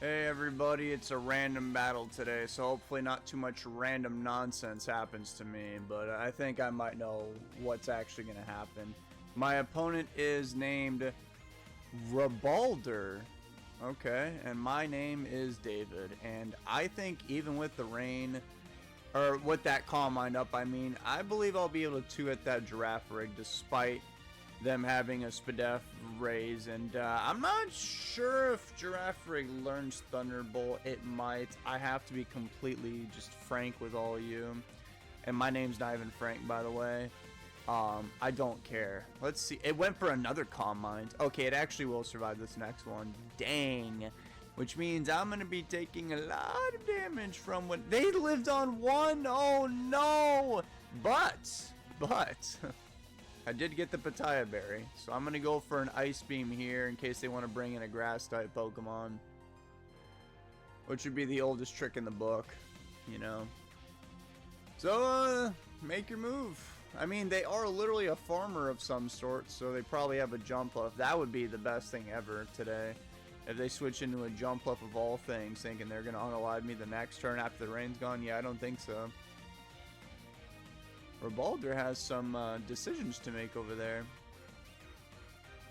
Hey everybody, it's a random battle today, so hopefully not too much random nonsense happens to me, but I think I might know what's actually going to happen. My opponent is named Rabalder, okay, and my name is David, and I think even with the rain, or with that calm mind up, I believe I'll be able to 2-hit that Giraffe Rig despite them having a Spadef raise, and I'm not sure if Giraffe Rig learns Thunderbolt. It might. I have to be completely just frank with all of you, and my name's not even Frank, by the way. I don't care. Let's see. It went for another Calm Mind. Okay, it actually will survive this next one. Dang. Which means I'm going to be taking a lot of damage from what they lived on one. Oh no. But I did get the Pitaya Berry, so I'm going to go for an Ice Beam here in case they want to bring in a Grass-type Pokemon. Which would be the oldest trick in the book, you know. So, make your move. I mean, they are literally a farmer of some sort, so they probably have a Jump Up. That would be the best thing ever today. If they switch into a Jump Up of all things, thinking they're going to unalive me the next turn after the rain's gone. Yeah, I don't think so. Rabalder has some decisions to make over there.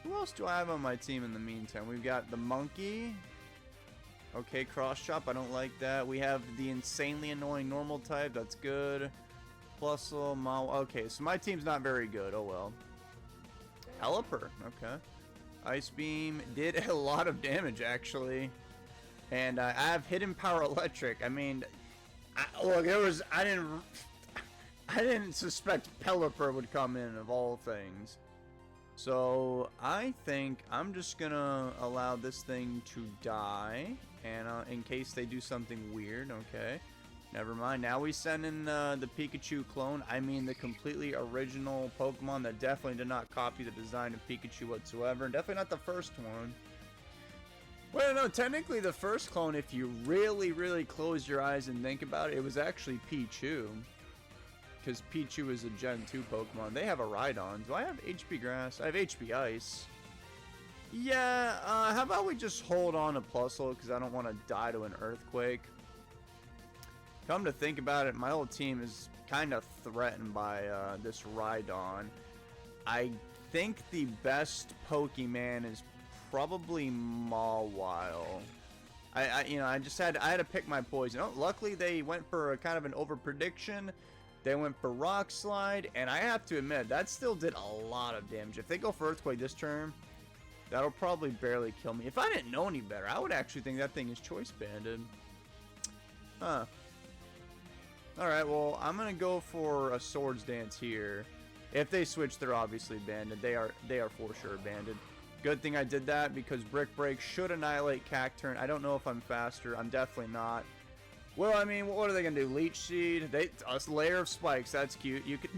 Who else do I have on my team in the meantime? We've got the Monkey. Okay, Cross Chop. I don't like that. We have the insanely annoying normal type. That's good. Plusle, Mal. Okay, so my team's not very good. Oh well. Pelipper. Okay. Ice Beam did a lot of damage actually, and I have Hidden Power Electric. I mean, look, I didn't suspect Pelipper would come in of all things. So I think I'm just gonna allow this thing to die, and in case they do something weird. Okay, never mind. Now we send in the Pikachu clone. I mean the completely original Pokemon that definitely did not copy the design of Pikachu whatsoever. Definitely not the first one. Well, no, technically the first clone, if you really close your eyes and think about it, it was actually Pichu. Because Pichu is a Gen 2 Pokemon. They have a Rhydon. Do I have HP Grass? I have HP Ice. Yeah, how about we just hold on to Plusle because I don't want to die to an Earthquake. Come to think about it, my whole team is kind of threatened by this Rhydon. I think the best Pokemon is probably Mawile. I had to pick my poison. Oh, luckily they went for a kind of an over-prediction. They went for Rock Slide, and I have to admit, that still did a lot of damage. If they go for Earthquake this turn, that'll probably barely kill me. If I didn't know any better, I would actually think that thing is Choice Banded. Huh. Alright, well, I'm going to go for a Swords Dance here. If they switch, they're obviously banded. They are for sure banded. Good thing I did that, because Brick Break should annihilate Cacturne. I don't know if I'm faster. I'm definitely not. Well, I mean, what are they gonna do? Leech Seed? A layer of spikes. That's cute. You could.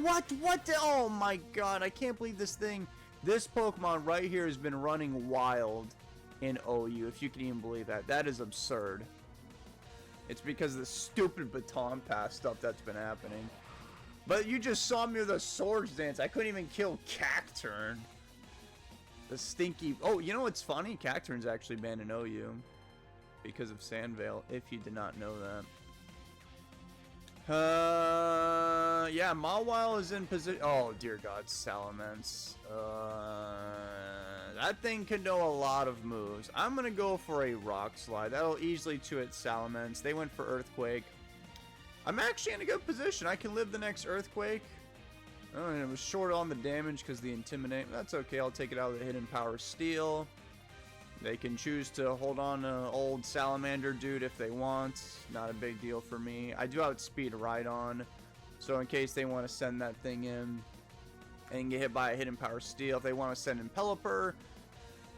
What? Oh my god! I can't believe this thing. This Pokemon right here has been running wild in OU. If you can even believe that, that is absurd. It's because of the stupid Baton Pass stuff that's been happening. But you just saw me with a Swords Dance. I couldn't even kill Cacturne. The stinky. Oh, you know what's funny? Cacturne's actually banned in OU. Because of Sandvale, if you did not know that. Yeah, Mawile is in position. Oh, dear God, Salamence. That thing can know a lot of moves. I'm going to go for a Rock Slide. That'll easily 2-hit Salamence. They went for Earthquake. I'm actually in a good position. I can live the next Earthquake. Oh, and it was short on the damage because the Intimidate. That's okay. I'll take it out of the Hidden Power Steel. They can choose to hold on to old Salamander dude if they want. Not a big deal for me. I do outspeed Rhydon, so in case they want to send that thing in and get hit by a Hidden Power Steel, if they want to send in Pelipper,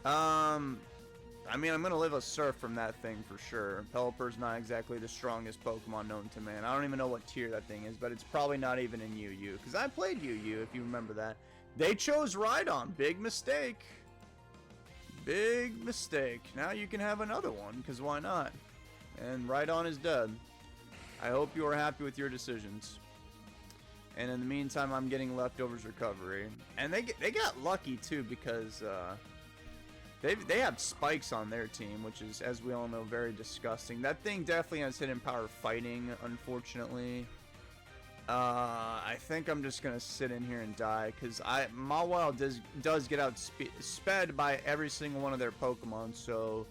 I mean, I'm going to live a Surf from that thing for sure. Pelipper's not exactly the strongest Pokemon known to man. I don't even know what tier that thing is, but it's probably not even in UU, because I played UU, if you remember that. They chose Rhydon. Big mistake. Big mistake. Now you can have another one, because why not? And Rhydon is dead. I hope you are happy with your decisions. And in the meantime, I'm getting Leftovers Recovery. And they got lucky, too, because They have spikes on their team, which is, as we all know, very disgusting. That thing definitely has hidden power fighting, unfortunately. I think I'm just gonna sit in here and die, because Mawile does get sped by every single one of their Pokemon, so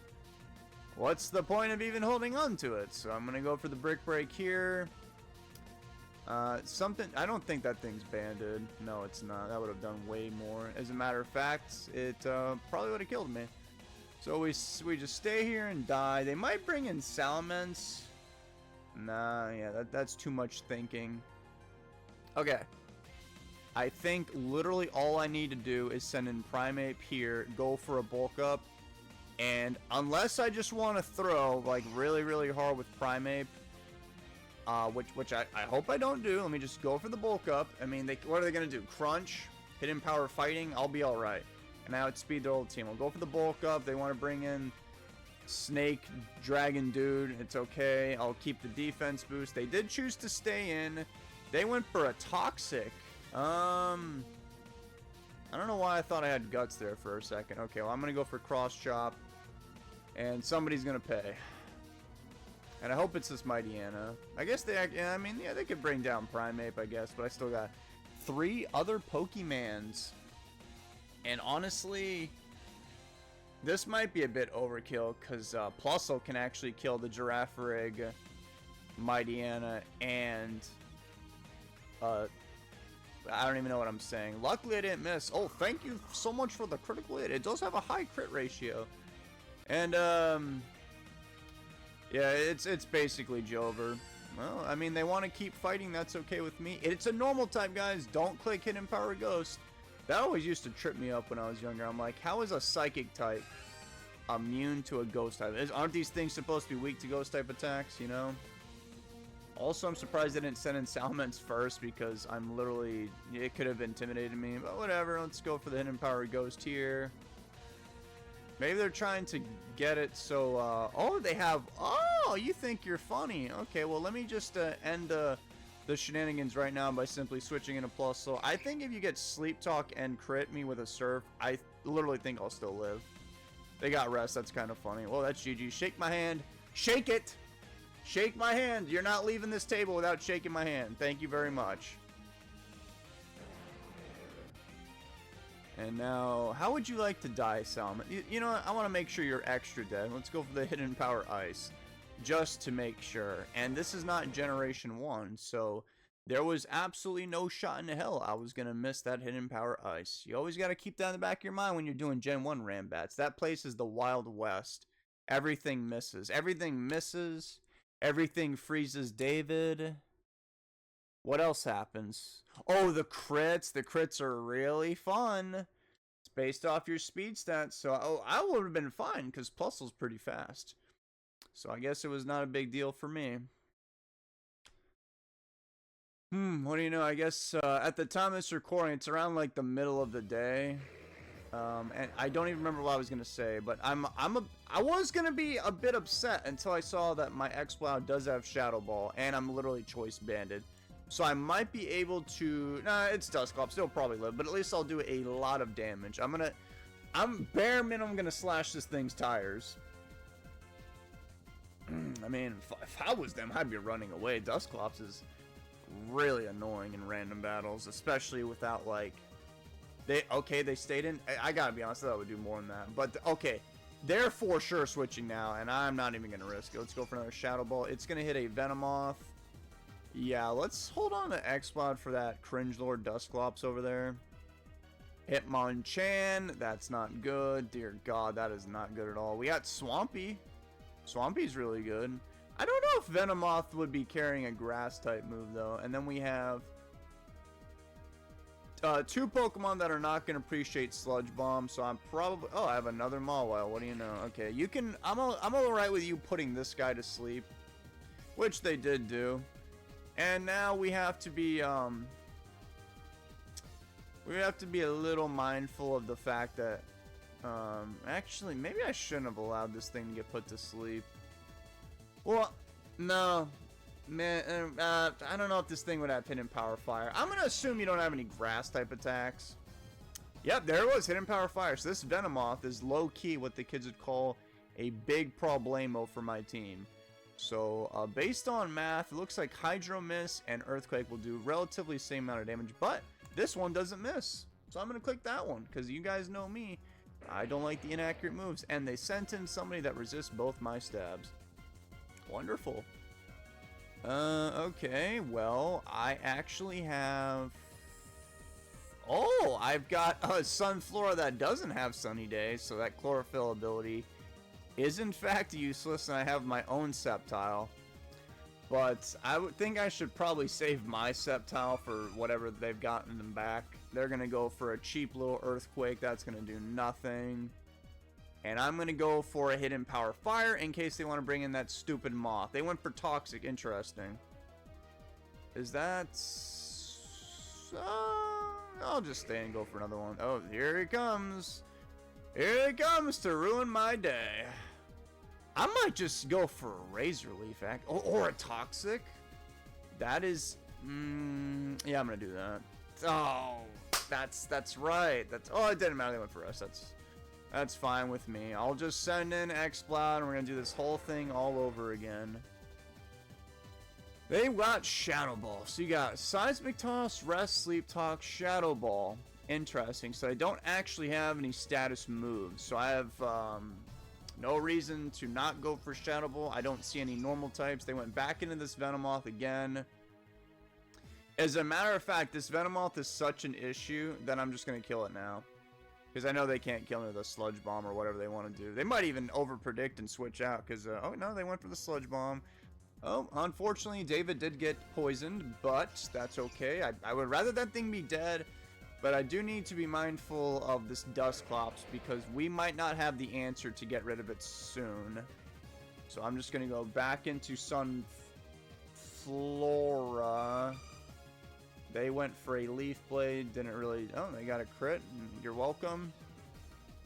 what's the point of even holding on to it? So I'm gonna go for the Brick Break here. I don't think that thing's banded. No, it's not. That would have done way more. As a matter of fact, it probably would have killed me. So we just stay here and die. They might bring in Salamence. Nah, yeah, that's too much thinking. Okay. I think literally all I need to do is send in Primeape here, go for a bulk up, and unless I just want to throw like really, really hard with Primeape, which I hope I don't do. Let me just go for the bulk up. I mean, what are they going to do? Crunch? Hidden power fighting? I'll be alright. And now it's speed their old team. We'll go for the bulk up. They want to bring in Snake, Dragon Dude. It's okay. I'll keep the defense boost. They did choose to stay in. They went for a Toxic. I don't know why I thought I had Guts there for a second. Okay, well, I'm going to go for Cross Chop. And somebody's going to pay. And I hope it's this Mightyena. I guess they could bring down Primeape, I guess, but I still got 3 other Pokemans. And honestly, this might be a bit overkill, because Plusle can actually kill the Girafarig, Mightyena, and I don't even know what I'm saying. Luckily, I didn't miss. Oh, thank you so much for the critical hit. It does have a high crit ratio. And, yeah, it's basically Jover. Well, I mean, they want to keep fighting. That's okay with me. It's a normal type, guys. Don't click Hidden Power Ghost. That always used to trip me up when I was younger. I'm like, how is a Psychic type immune to a Ghost type? Aren't these things supposed to be weak to Ghost type attacks, you know? Also, I'm surprised they didn't send in Salamence first, because I'm literally... It could have intimidated me. But whatever, let's go for the Hidden Power Ghost here. Maybe they're trying to get it so, oh, they have, oh, you think you're funny. Okay, well, let me just end the shenanigans right now by simply switching into Plusle. I think if you get Sleep Talk and crit me with a Surf, I literally think I'll still live. They got Rest, that's kind of funny. Well, that's GG. Shake my hand. Shake it! Shake my hand. You're not leaving this table without shaking my hand. Thank you very much. And now, how would you like to die, Salmon? You know what? I want to make sure you're extra dead. Let's go for the Hidden Power Ice. Just to make sure. And this is not Generation 1, so there was absolutely no shot in hell I was going to miss that Hidden Power Ice. You always got to keep that in the back of your mind when you're doing Gen 1 Rambats. That place is the Wild West. Everything misses. Everything misses. Everything freezes David. What else happens? Oh, the crits. The crits are really fun. It's based off your speed stats. So, I would have been fine because Plusle's pretty fast. So, I guess it was not a big deal for me. What do you know? I guess at the time of this recording, it's around like the middle of the day. And I don't even remember what I was going to say. But I was going to be a bit upset until I saw that my Exploud does have Shadow Ball. And I'm literally choice banded. So I might be able to... Nah, it's Dusclops. Still probably live. But at least I'll do a lot of damage. I'm bare minimum gonna slash this thing's tires. I mean, if I was them, I'd be running away. Dusclops is really annoying in random battles. Especially without, like... They stayed in... I gotta be honest, I thought I would do more than that. But, okay. They're for sure switching now. And I'm not even gonna risk it. Let's go for another Shadow Ball. It's gonna hit a Venomoth. Yeah, let's hold on to Exploud for that Cringelord Dusclops over there. Hitmonchan, that's not good. Dear God, that is not good at all. We got Swampy. Swampy's really good. I don't know if Venomoth would be carrying a Grass-type move, though. And then we have 2 Pokemon that are not going to appreciate Sludge Bomb, so I'm probably... Oh, I have another Mawile. What do you know? Okay, you can... I'm alright with you putting this guy to sleep, which they did do. And now we have to be a little mindful of the fact that actually maybe I shouldn't have allowed this thing to get put to sleep. Well, no, man, I don't know if this thing would have Hidden Power Fire. I'm gonna assume you don't have any Grass type attacks. Yep, there it was, Hidden Power Fire. So this Venomoth is low-key what the kids would call a big problemo for my team. So, based on math, it looks like Hydro Miss and Earthquake will do relatively the same amount of damage, but this one doesn't miss. So I'm going to click that one, because you guys know me. I don't like the inaccurate moves, and they sent in somebody that resists both my stabs. Wonderful. Okay, well, I actually have... Oh, I've got a Sunflora that doesn't have Sunny Day, so that Chlorophyll ability is in fact useless, and I have my own Sceptile. But I would think I should probably save my Sceptile for whatever they've gotten them back. They're going to go for a cheap little Earthquake. That's going to do nothing. And I'm going to go for a Hidden Power Fire in case they want to bring in that stupid Moth. They went for Toxic. Interesting. Is that... I'll just stay and go for another one. Oh, here he comes. Here he comes to ruin my day. I might just go for a Razor Leaf, or a Toxic. That is... yeah, I'm going to do that. Oh, that's right. Oh, it didn't matter. They went for us. That's fine with me. I'll just send in X-Cloud, and we're going to do this whole thing all over again. They got Shadow Ball. So you got Seismic Toss, Rest, Sleep Talk, Shadow Ball. Interesting. So I don't actually have any status moves. So I have no reason to not go for Shadow Ball. I don't see any normal types. They went back into this Venomoth again. As a matter of fact, this Venomoth is such an issue that I'm just going to kill it now. Because I know they can't kill me with a Sludge Bomb or whatever they want to do. They might even over-predict and switch out. Because, oh no, they went for the Sludge Bomb. Oh, unfortunately, David did get poisoned, but that's okay. I would rather that thing be dead, but I do need to be mindful of this Dusclops because we might not have the answer to get rid of it soon. So I'm just going to go back into Sunflora. They went for a Leaf Blade, didn't really... Oh, they got a crit. You're welcome.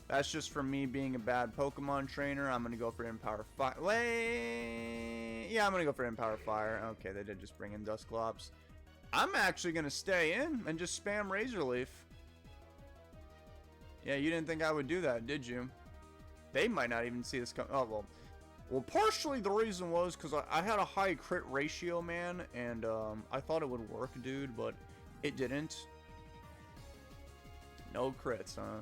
That's just from me being a bad Pokemon trainer. I'm going to go for Empower Fire. Wait! Yeah, I'm going to go for Empower Fire. Okay, they did just bring in Dusclops. I'm actually going to stay in and just spam Razor Leaf. Yeah, you didn't think I would do that, did you? They might not even see this come. Oh, well. Well, partially the reason was because I had a high crit ratio, man. And I thought it would work, dude, but it didn't. No crits, huh?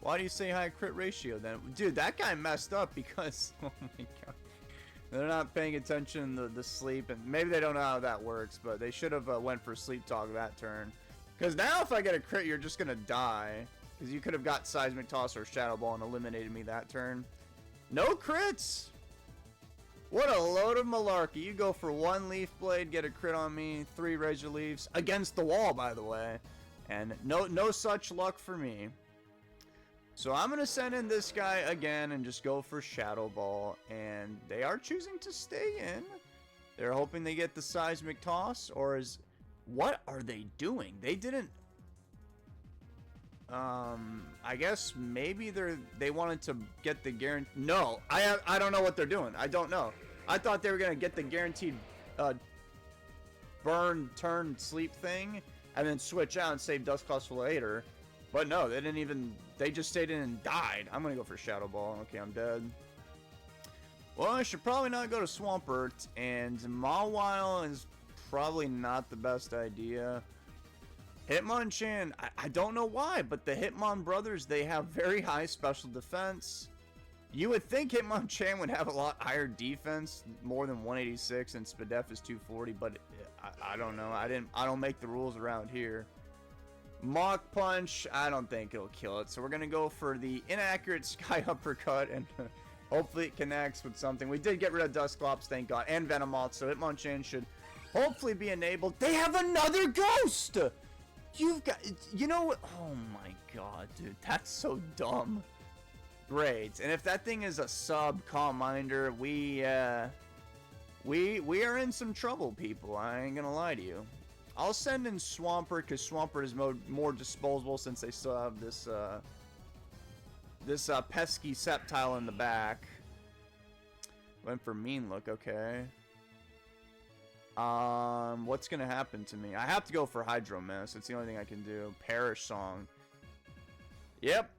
Why do you say high crit ratio then? Dude, that guy messed up because... Oh my god. They're not paying attention to the sleep. And maybe they don't know how that works. But they should have went for Sleep Talk that turn. Because now if I get a crit, you're just going to die. Because you could have got Seismic Toss or Shadow Ball and eliminated me that turn. No crits! What a load of malarkey. You go for one Leaf Blade, get a crit on me. 3 Razor Leaves. Against the wall, by the way. And no such luck for me. So I'm going to send in this guy again and just go for Shadow Ball. And they are choosing to stay in. They're hoping they get the Seismic Toss. Or is... What are they doing? They didn't... I guess maybe they wanted to get the guarantee... No, I don't know what they're doing. I don't know. I thought they were going to get the guaranteed burn, turn, sleep thing. And then switch out and save Dusclops for later. But no, they didn't even... They just stayed in and died. I'm going to go for Shadow Ball. Okay, I'm dead. Well, I should probably not go to Swampert. And Mawile is probably not the best idea. Hitmonchan, I don't know why, but the Hitmon brothers, they have very high special defense. You would think Hitmonchan would have a lot higher defense, more than 186, and Spadef is 240, but I don't know. I don't make the rules around here. Mach Punch, I don't think it'll kill it. So we're going to go for the inaccurate Sky Uppercut, and hopefully it connects with something. We did get rid of Dusclops, thank God, and Venomoth, so Hitmonchan should hopefully be enabled. They have another Ghost! You've got... You know what? Oh my god, dude. That's so dumb. Great. And if that thing is a sub Calm Minder, we are in some trouble, people. I ain't gonna lie to you. I'll send in Swampert, because Swampert is more disposable since they still have this pesky Sceptile in the back. Went for Mean Look, okay. What's gonna happen to me? I have to go for Hydro Miss. It's the only thing I can do. Perish Song. Yep.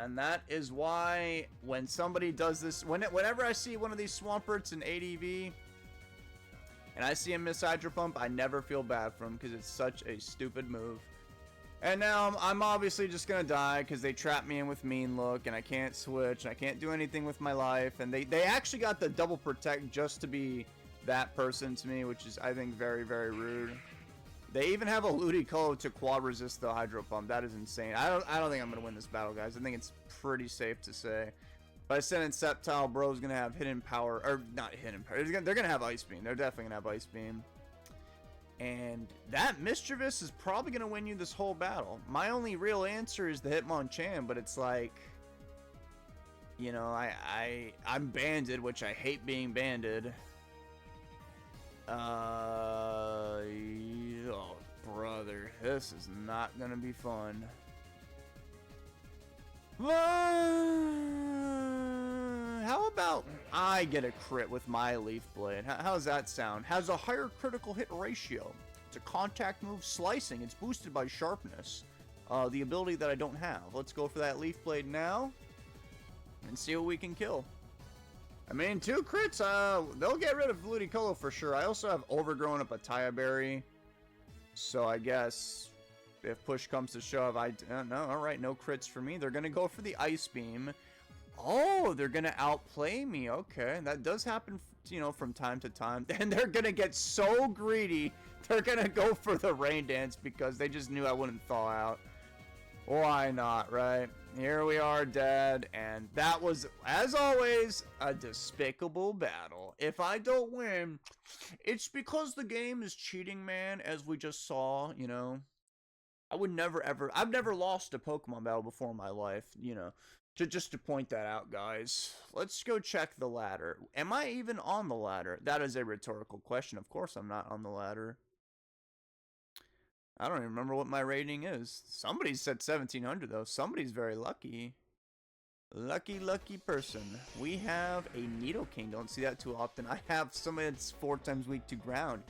And that is why when somebody does this, whenever I see one of these Swamperts in ADV, and I see him miss Hydro Pump, I never feel bad for him because it's such a stupid move. And now I'm obviously just going to die because they trapped me in with Mean Look, and I can't switch, and I can't do anything with my life. And they actually got the double protect just to be that person to me, which is, I think, very, very rude. They even have a Ludicolo to quad resist the Hydro Pump. That is insane. I don't think I'm going to win this battle, guys. I think it's pretty safe to say. If I send in Sceptile, bro's going to have Hidden Power. Or, not Hidden Power. They're going to have Ice Beam. They're definitely going to have Ice Beam. And that Mischievous is probably going to win you this whole battle. My only real answer is the Hitmonchan, but it's like, you know, I'm banded, which I hate being banded. Oh, brother, this is not going to be fun. How about I get a crit with my Leaf Blade? How's that sound? Has a higher critical hit ratio. It's a contact move, slicing. It's boosted by sharpness. The ability that I don't have. Let's go for that Leaf Blade now and see what we can kill. I mean, 2 crits, they'll get rid of Ludicolo for sure. I also have Overgrown up a Taya Berry. So I guess if push comes to shove, no, alright, no crits for me. They're going to go for the Ice Beam. Oh, they're going to outplay me. Okay, that does happen, you know, from time to time. And they're going to get so greedy. They're going to go for the Rain Dance because they just knew I wouldn't thaw out. Why not, right? Here we are, dead. And that was, as always, a despicable battle. If I don't win, it's because the game is cheating, man, as we just saw, you know. I would never, ever, I've never lost a Pokemon battle before in my life, you know. Just to point that out, guys. Let's go check the ladder. Am I even on the ladder? That is a rhetorical question. Of course I'm not on the ladder. I don't even remember what my rating is. Somebody said 1700 though. Somebody's very lucky. Lucky person. We have a Nidoking. Don't see that too often. I have somebody that's 4 times weak to ground.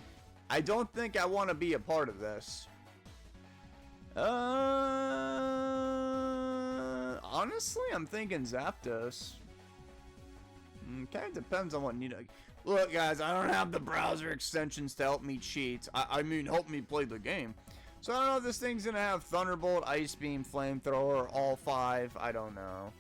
I don't think I want to be a part of this. Honestly, I'm thinking Zapdos. Kind of depends on what Nidoking. Look, guys, I don't have the browser extensions to help me cheat. I mean, help me play the game. So I don't know if this thing's going to have Thunderbolt, Ice Beam, Flamethrower, all 5. I don't know.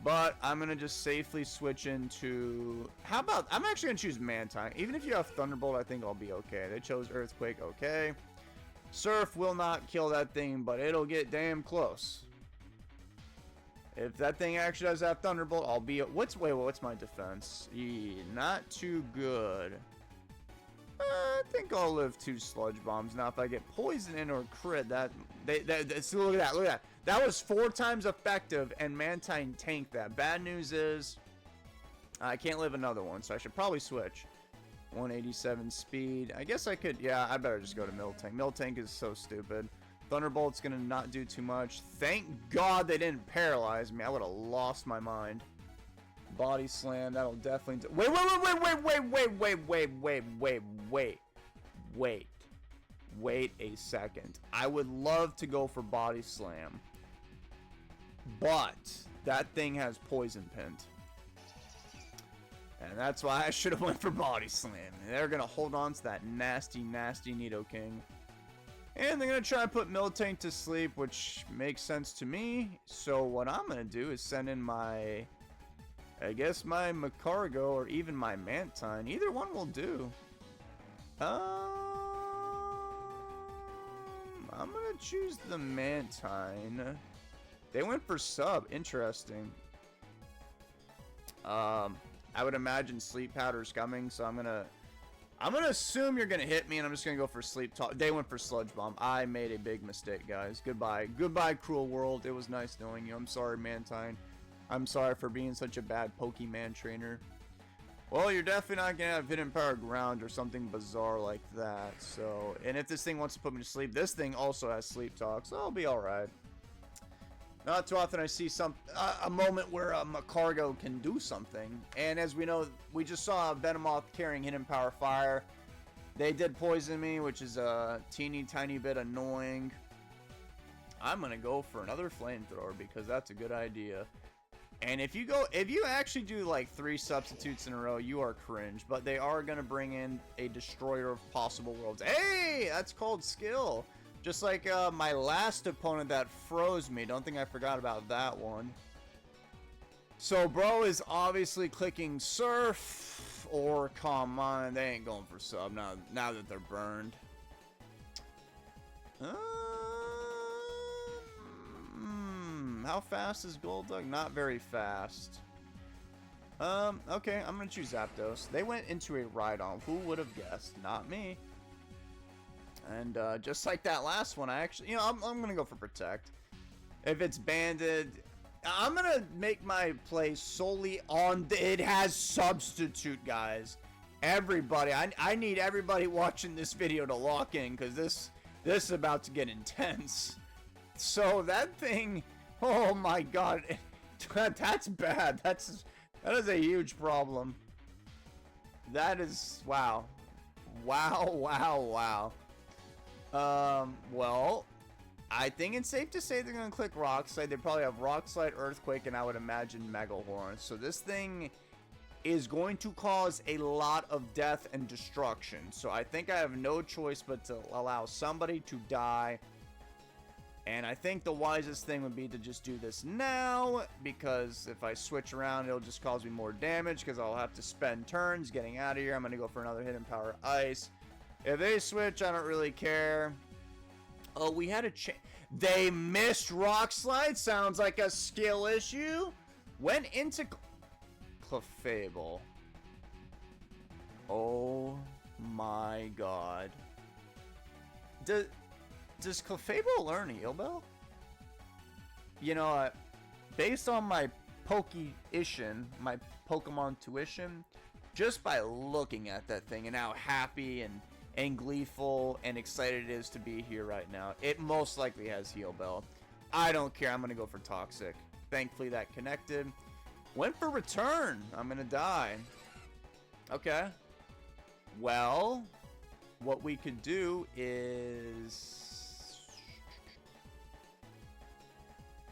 But I'm going to just safely switch into... How about... I'm actually going to choose Mantine. Even if you have Thunderbolt, I think I'll be okay. They chose Earthquake. Okay. Surf will not kill that thing, but it'll get damn close. If that thing actually does have Thunderbolt, I'll be... What's my defense? Not too good. I think I'll live 2 Sludge Bombs. Now, if I get Poison in or crit, so look at that. That was 4 times effective, and Mantine tanked that. Bad news is, I can't live another one, so I should probably switch. 187 speed. I guess I could, yeah, I better just go to Miltank. Miltank is so stupid. Thunderbolt's gonna not do too much. Thank God they didn't paralyze me. I would have lost my mind. Body Slam, that'll definitely do. Wait a second. I would love to go for Body Slam, but that thing has Poison Pint. And that's why I should have went for Body Slam. They're going to hold on to that nasty, nasty Nidoking. And they're going to try and put Miltank to sleep, which makes sense to me. So what I'm going to do is send in my... I guess my Macargo or even my Mantine. Either one will do. I'm going to choose the Mantine. They went for sub. Interesting. I would imagine Sleep Powder's coming, so I'm gonna assume you're gonna hit me, and I'm just gonna go for Sleep Talk. They went for Sludge Bomb. I made a big mistake, guys. Goodbye, cruel world. It was nice knowing you. I'm sorry, Mantine. I'm sorry for being such a bad Pokemon trainer. Well, you're definitely not gonna have Hidden Power Ground or something bizarre like that. So, and if this thing wants to put me to sleep, this thing also has Sleep Talk, so I'll be all right. Not too often I see a moment where a Macargo can do something. And as we know, we just saw Venomoth carrying Hidden Power Fire. They did poison me, which is a teeny tiny bit annoying. I'm gonna go for another flamethrower because that's a good idea. And if you actually do like 3 substitutes in a row, you are cringe. But they are gonna bring in a destroyer of possible worlds. Hey, that's called skill. Just like my last opponent that froze me. Don't think I forgot about that one. So bro is obviously clicking surf or come on. They ain't going for sub now that they're burned. How fast is Golduck? Not very fast. Okay, I'm gonna choose Zapdos. They went into a Rhydon. Who would have guessed? Not me. And just like that last one, I actually, I'm gonna go for Protect. If it's banded, I'm gonna make my play solely on it has Substitute, guys. Everybody, I need everybody watching this video to lock in, because this is about to get intense. So that thing, oh my god, that's bad. That is a huge problem. That is, wow. Wow. Well, I think it's safe to say they're going to click Rock Slide. They probably have Rock Slide, Earthquake, and I would imagine Megahorn. So this thing is going to cause a lot of death and destruction. So I think I have no choice but to allow somebody to die. And I think the wisest thing would be to just do this now, because if I switch around, it'll just cause me more damage, because I'll have to spend turns getting out of here. I'm going to go for another Hidden Power Ice. If they switch, I don't really care. Oh, we had a they missed Rock Slide. Sounds like a skill issue. Went into Clefable. Oh my god. Does Clefable learn Heal Bell? You know, based on my my Pokemon tuition, just by looking at that thing and how happy and gleeful and excited it is to be here right now, it most likely has Heal Bell. I don't care. I'm going to go for Toxic. Thankfully, that connected. Went for Return. I'm going to die. Okay. Well, what we could do is...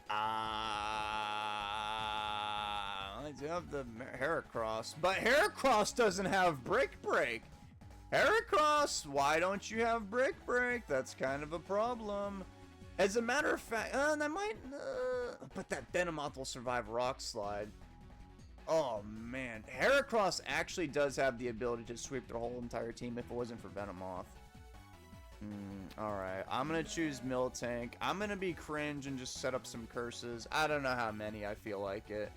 I do have the Heracross, but Heracross doesn't have Brick Break. Heracross, why don't you have Brick Break? That's kind of a problem. As a matter of fact, that might, but that Venomoth will survive Rock Slide. Oh man, Heracross actually does have the ability to sweep their whole entire team if it wasn't for Venomoth. Alright, I'm gonna choose Miltank. I'm gonna be cringe and just set up some curses. I don't know how many, I feel like it.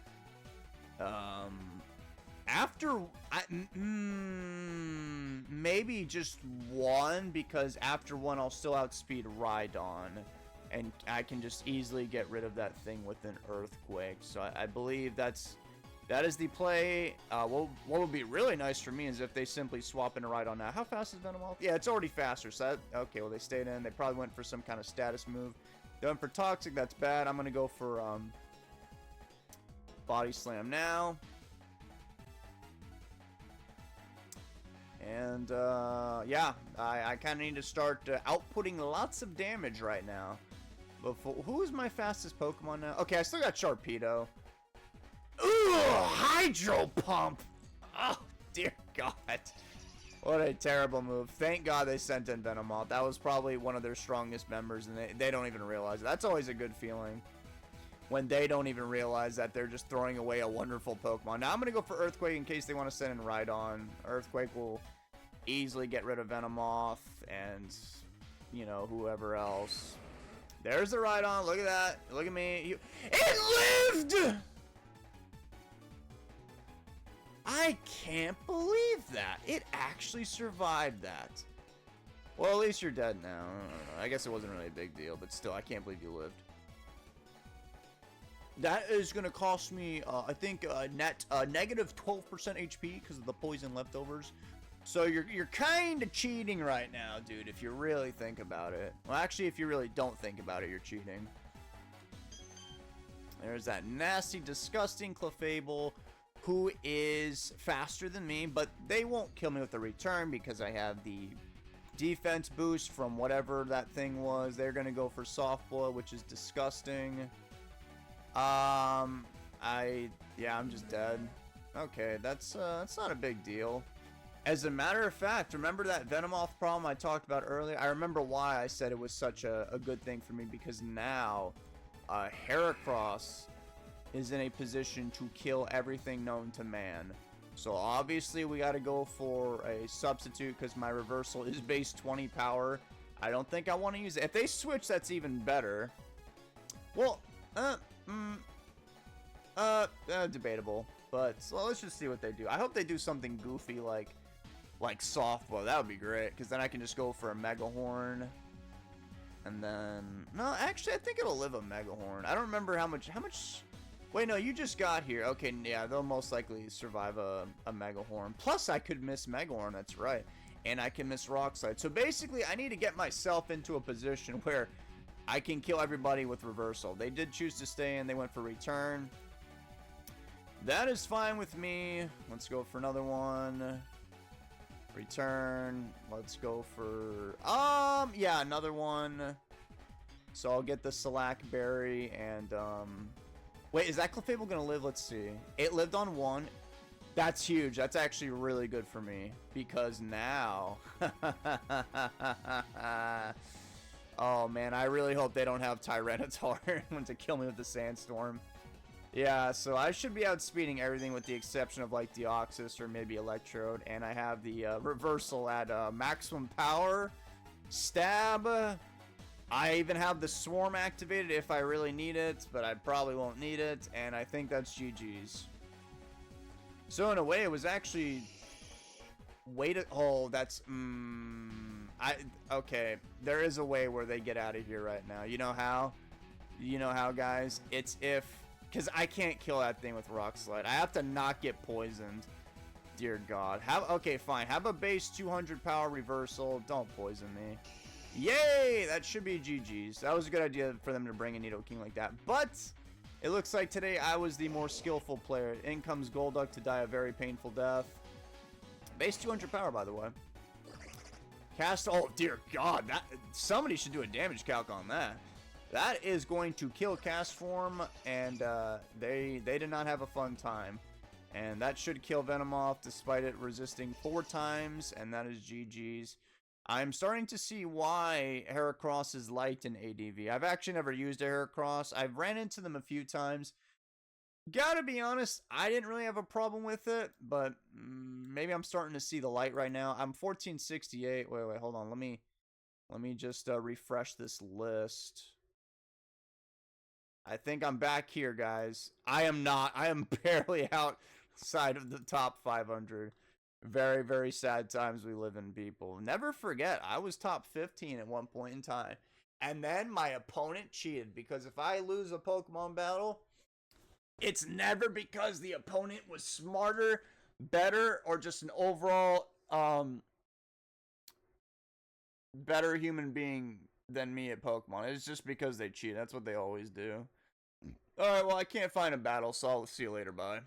Maybe just one, because after one I'll still outspeed Rhydon, and I can just easily get rid of that thing with an Earthquake. So I believe that is the play. What would be really nice for me is if they simply swap in a Rhydon now. How fast is Venomoth? Yeah, it's already faster. So okay, well they stayed in. They probably went for some kind of status move. They went for Toxic. That's bad. I'm gonna go for Body Slam now. And, yeah, I kind of need to start outputting lots of damage right now. Who is my fastest Pokemon now? Okay, I still got Sharpedo. Ooh, Hydro Pump! Oh, dear God. What a terrible move. Thank God they sent in Venomoth. That was probably one of their strongest members, and they don't even realize it. That's always a good feeling, when they don't even realize that they're just throwing away a wonderful Pokemon. Now I'm going to go for Earthquake in case they want to send in Rhydon. Earthquake will easily get rid of Venomoth and, you know, whoever else. There's the Rhydon. Look at that. Look at me. It lived! I can't believe that. It actually survived that. Well, at least you're dead now. I guess it wasn't really a big deal, but still, I can't believe you lived. That is going to cost me, I think, net negative 12% HP because of the poison leftovers. So you're kind of cheating right now, dude, if you really think about it. Well, actually, if you really don't think about it, you're cheating. There's that nasty, disgusting Clefable, who is faster than me, but they won't kill me with the return because I have the defense boost from whatever that thing was. They're gonna go for soft boil, which is disgusting. Yeah, I'm just dead. Okay, that's not a big deal. As a matter of fact, remember that Venomoth problem I talked about earlier? I remember why I said it was such a good thing for me, because now Heracross is in a position to kill everything known to man. So obviously we got to go for a substitute because my reversal is base 20 power. I don't think I want to use it. If they switch, that's even better. Well, debatable. But so let's just see what they do. I hope they do something goofy like softball. That would be great, because then I can just go for a Mega Horn. And then no, actually I think it'll live a Mega Horn. I don't remember how much. Wait, no, you just got here. Okay, yeah, they'll most likely survive a Mega Horn. Plus, I could miss Mega Horn, that's right. And I can miss Rock Slide. So basically, I need to get myself into a position where I can kill everybody with reversal. They did choose to stay in. They went for return. That is fine with me. Let's go for another one. Return. Let's go for... yeah, another one. So I'll get the Slack Berry and... Wait, is that Clefable gonna live? Let's see. It lived on 1. That's huge. That's actually really good for me, because now... oh, man, I really hope they don't have Tyranitar to kill me with the Sandstorm. Yeah, so I should be outspeeding everything with the exception of, like, Deoxys or maybe Electrode, and I have the reversal at maximum power. Stab... I even have the Swarm activated if I really need it, but I probably won't need it, and I think that's GG's. So in a way, it was actually... Oh, that's... Okay, there is a way where they get out of here right now. You know how? You know how, guys? It's if... Because I can't kill that thing with Rock Slide. I have to not get poisoned. Dear God. Okay, fine. Have a base 200 power reversal. Don't poison me. Yay! That should be GG's. That was a good idea for them to bring a Nidoking like that. But it looks like today I was the more skillful player. In comes Golduck to die a very painful death. Base 200 power, by the way. Cast... Oh, dear God. Somebody should do a damage calc on that. That is going to kill Cast Form, and they did not have a fun time. And that should kill Venomoth despite it resisting 4 times, and that is GG's. I'm starting to see why Heracross is liked in ADV. I've actually never used a Heracross. I've ran into them a few times. Gotta be honest, I didn't really have a problem with it, but maybe I'm starting to see the light right now. I'm 1468. Wait, hold on. Let me just refresh this list. I think I'm back here, guys. I am not. I am barely outside of the top 500. Very, very sad times we live in, people. Never forget, I was top 15 at one point in time. And then my opponent cheated, because if I lose a Pokemon battle, it's never because the opponent was smarter, better, or just an overall better human being than me at Pokemon. It's just because they cheat. That's what they always do. Alright, well, I can't find a battle, so I'll see you later. Bye.